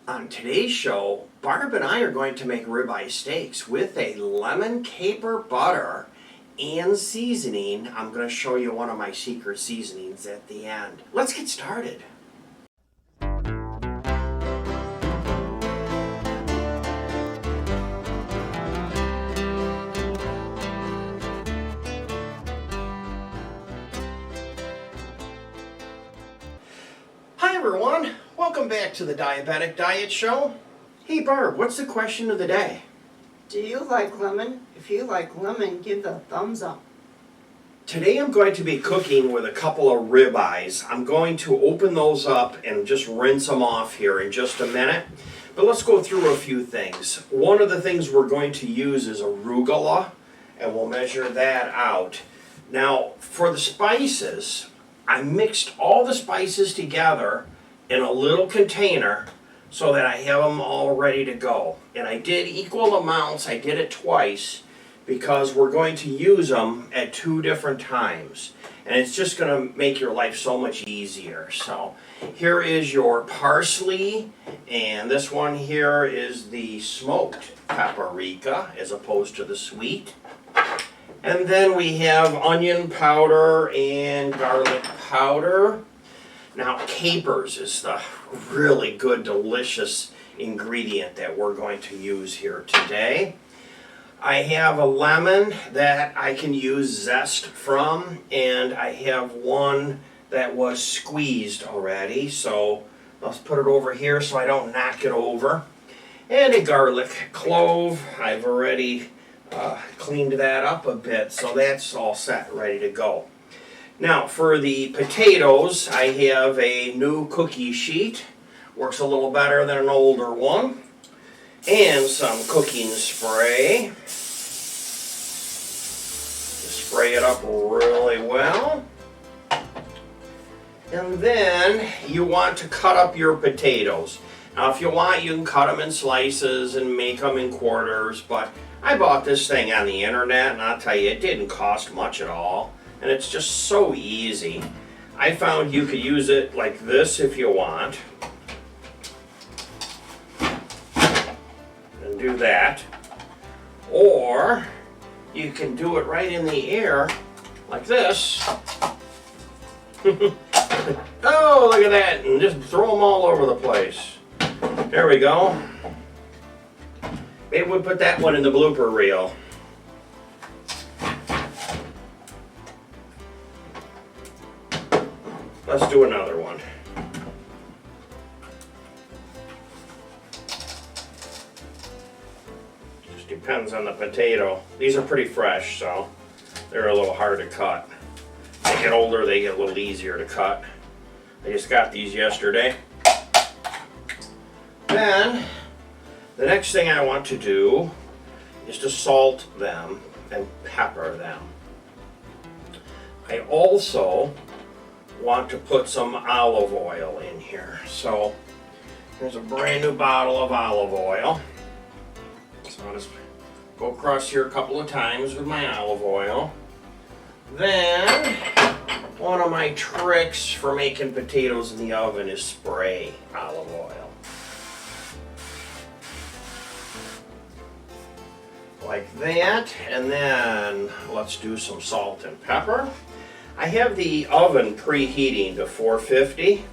On today's show, Barb and I are going to make ribeye steaks with a lemon caper butter and seasoning. I'm going to show you one of my secret seasonings at the end. Let's get started. Hi everyone, welcome back to the Diabetic Diet Show. Hey Barb, what's the question of the day? Do you like lemon? If you like lemon, give the thumbs up. Today I'm going to be cooking with a couple of ribeyes. I'm going to open those up and just rinse them off here in just a minute. But let's go through a few things. One of the things we're going to use is arugula, and we'll measure that out. Now, for the spices, I mixed all the spices together in a little container so that I have them all ready to go. And I did equal amounts, I did it twice, because we're going to use them at 2 different times. And it's just going to make your life so much easier. So here is your parsley, and this one here is the smoked paprika as opposed to the sweet. And then we have onion powder and garlic powder. Now, capers is the really good, delicious ingredient that we're going to use here today. I have a lemon that I can use zest from, and I have one that was squeezed already. So let's put it over here so I don't knock it over. And a garlic clove. I've already cleaned that up a bit, so that's all set, ready to go. Now for the potatoes, I have a new cookie sheet. Works a little better than an older one. And some cooking spray. Spray it up really well. And then you want to cut up your potatoes. Now if you want, you can cut them in slices and make them in quarters, but I bought this thing on the internet, and I'll tell you, it didn't cost much at all. And it's just so easy. I found you could use it like this if you want. And do that. Or you can do it right in the air like this. Oh, look at that. And just throw them all over the place. There we go. Maybe we'll put that one in the blooper reel. Let's do another one. Just depends on the potato. These are pretty fresh, so they're a little hard to cut. As they get older, they get a little easier to cut. I just got these yesterday. Then, the next thing I want to do is to salt them and pepper them. I also want to put some olive oil in here. So here's a brand new bottle of olive oil. So I'll just go across here a couple of times with my olive oil. Then one of my tricks for making potatoes in the oven is spray olive oil. Like that, and then let's do some salt and pepper. I have the oven preheating to 450.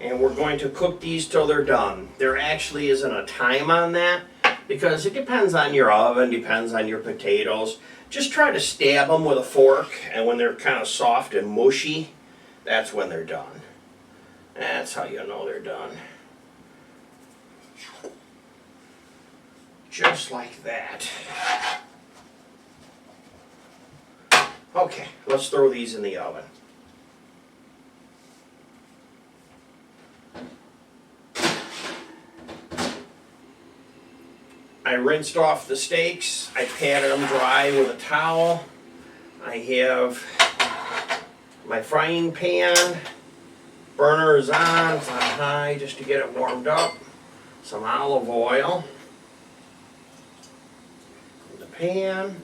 And we're going to cook these till they're done. There actually isn't a time on that because it depends on your oven, depends on your potatoes. Just try to stab them with a fork, and when they're kind of soft and mushy, that's when they're done. That's how you know they're done. Just like that. Okay, let's throw these in the oven. I rinsed off the steaks. I patted them dry with a towel. I have my frying pan. Burner is on. It's on high just to get it warmed up. Some olive oil in the pan.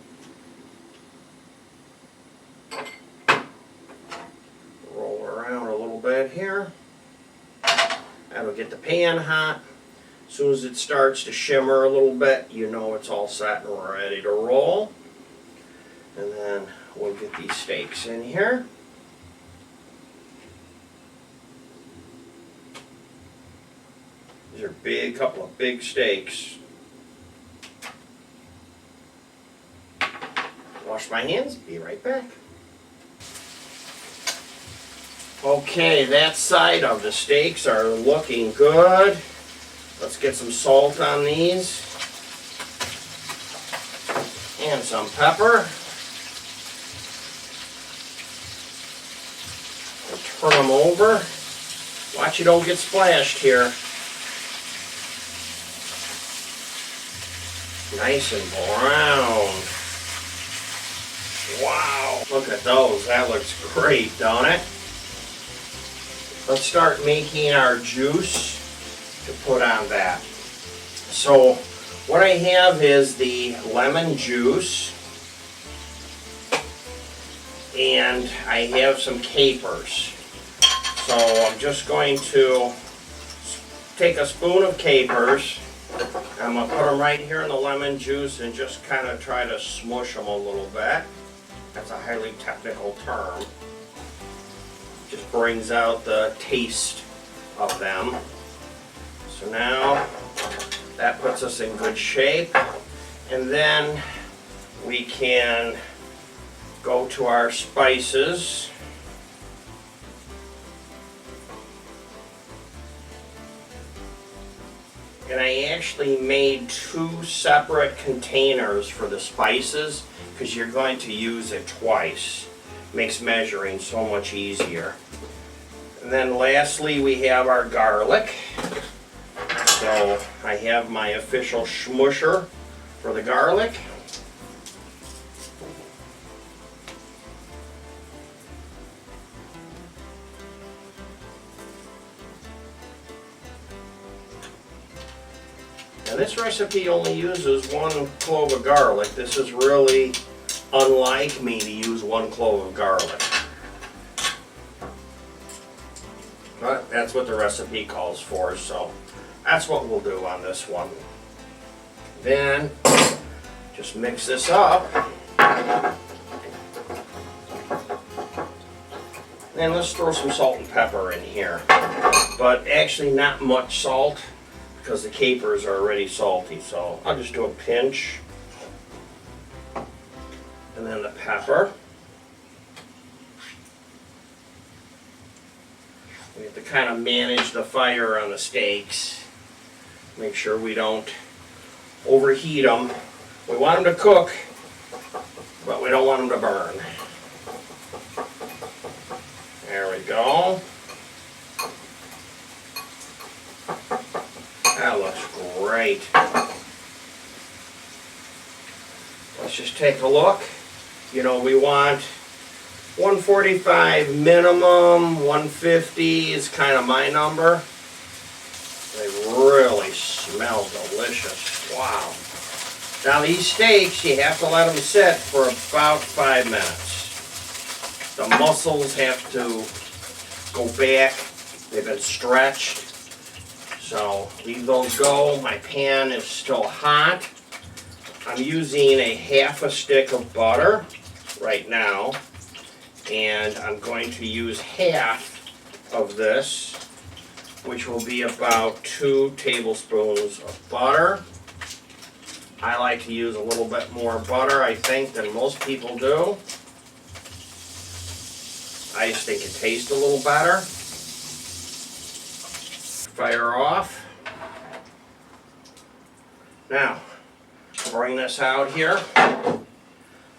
Roll around a little bit here. That'll get the pan hot. As soon as it starts to shimmer a little bit, you know it's all set and we're ready to roll. And then we'll get these steaks in here. These are big, couple of big steaks. Wash my hands, be right back. Okay, that side of the steaks are looking good. Let's get some salt on these. And some pepper. And turn them over. Watch you don't get splashed here. Nice and brown. Wow, look at those. That looks great, don't it? Let's start making our juice to put on that. So what I have is the lemon juice, and I have some capers. So I'm just going to take a spoon of capers. I'm going to put them right here in the lemon juice and just kind of try to smush them a little bit. That's a highly technical term. Just brings out the taste of them. So now that puts us in good shape. And then we can go to our spices. And I actually made 2 separate containers for the spices because you're going to use it twice. Makes measuring so much easier. And then lastly we have our garlic. So I have my official smusher for the garlic. And this recipe only uses 1 clove of garlic. This is really unlike me to use 1 clove of garlic. But that's what the recipe calls for, so that's what we'll do on this one. Then just mix this up. And let's throw some salt and pepper in here. But actually not much salt, because the capers are already salty, so I'll just do a pinch. And then the pepper. We have to kind of manage the fire on the steaks. Make sure we don't overheat them. We want them to cook, but we don't want them to burn. There we go. That looks great. Let's just take a look. You know, we want 145 minimum, 150 is kind of my number. They really smell delicious. Wow. Now these steaks, you have to let them sit for about 5 minutes. The muscles have to go back. They've been stretched. So leave those go. My pan is still hot. I'm using a half a stick of butter right now. And I'm going to use half of this, which will be about 2 tablespoons of butter. I like to use a little bit more butter, I think, than most people do. I just think it tastes a little better. Fire off. Now, bring this out here.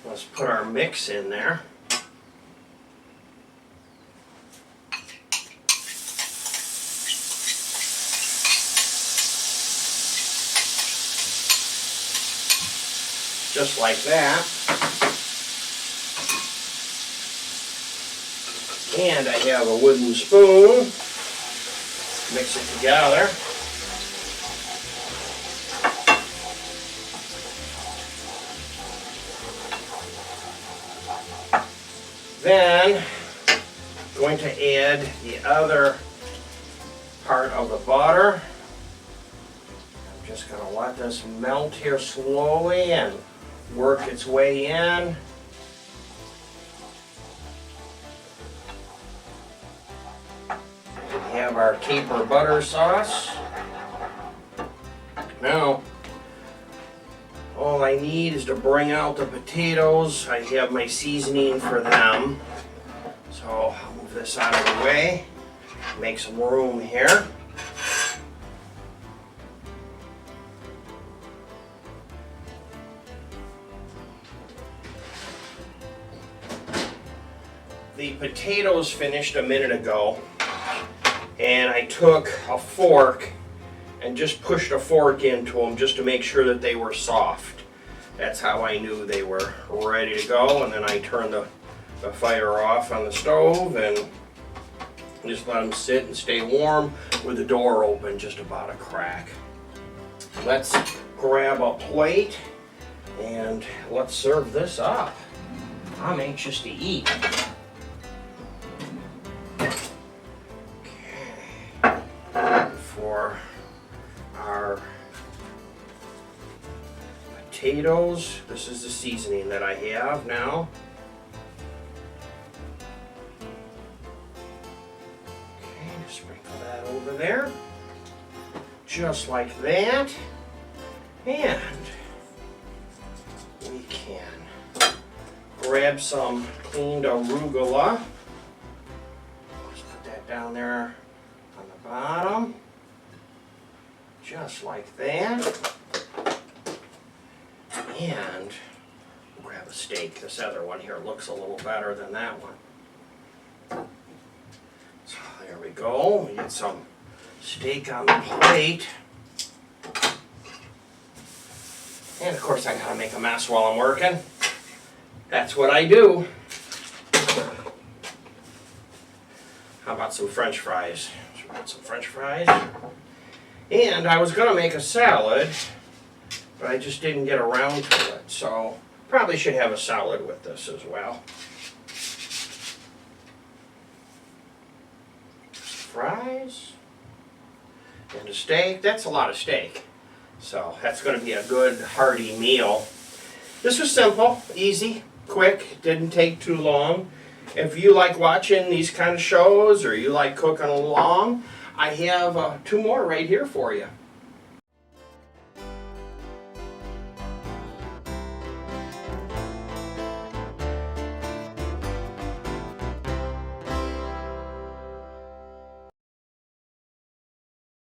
Let's put our mix in there. Just like that. And I have a wooden spoon. Mix it together. Then going to add the other part of the butter. I'm just going to let this melt here slowly and work its way in. We have our caper butter sauce. Now, all I need is to bring out the potatoes. I have my seasoning for them. So I'll move this out of the way, make some room here. The potatoes finished a minute ago, and I took a fork and just pushed a fork into them just to make sure that they were soft. That's how I knew they were ready to go. And then I turned the fire off on the stove and just let them sit and stay warm with the door open just about a crack. Let's grab a plate and let's serve this up. I'm anxious to eat. For our potatoes, this is the seasoning that I have now. Okay, just sprinkle that over there, just like that, and we can grab some cleaned arugula. Just put that down there on the bottom, just like that. And we'll grab a steak. This other one here looks a little better than that one. So there we go. We get some steak on the plate. And of course I gotta make a mess while I'm working. That's what I do. How about some French fries? So we got some French fries. And I was gonna make a salad, but I just didn't get around to it. So probably should have a salad with this as well. Fries and a steak. That's a lot of steak. So that's going to be a good hearty meal. This was simple, easy, quick, didn't take too long. If you like watching these kind of shows or you like cooking along, I have 2 more right here for you.